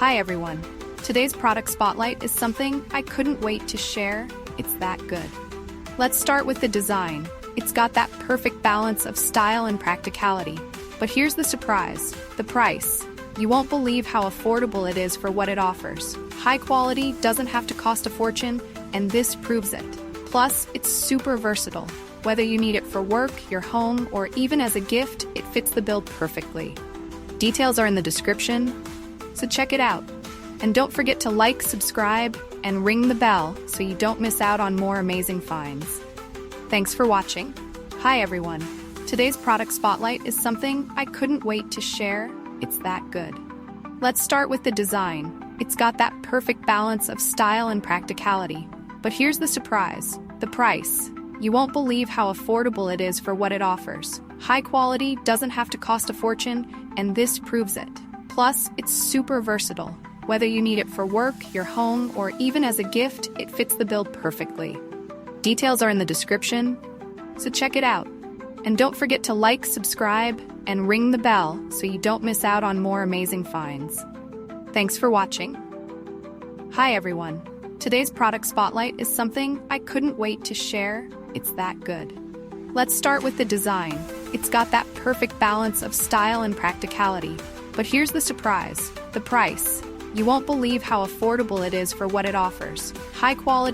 Hi everyone. Today's product spotlight is something I couldn't wait to share. It's that good. Let's start with the design. It's got that perfect balance of style and practicality. But here's the surprise, the price. You won't believe how affordable it is for what it offers. High quality doesn't have to cost a fortune, and this proves it. Plus, it's super versatile. Whether you need it for work, your home, or even as a gift, it fits the bill perfectly. Details are in the description, so check it out. And don't forget to like, subscribe, and ring the bell so you don't miss out on more amazing finds. Thanks for watching. Hi everyone. Today's product spotlight is something I couldn't wait to share. It's that good. Let's start with the design. It's got that perfect balance of style and practicality. But here's the surprise, the price. You won't believe how affordable it is for what it offers. High quality doesn't have to cost a fortune, and this proves it. Plus, it's super versatile. Whether you need it for work, your home, or even as a gift, it fits the bill perfectly. Details are in the description, so check it out. And don't forget to like, subscribe, and ring the bell so you don't miss out on more amazing finds. Thanks for watching. Hi everyone. Today's product spotlight is something I couldn't wait to share. It's that good. Let's start with the design. It's got that perfect balance of style and practicality. But here's the surprise, the price. You won't believe how affordable it is for what it offers. High quality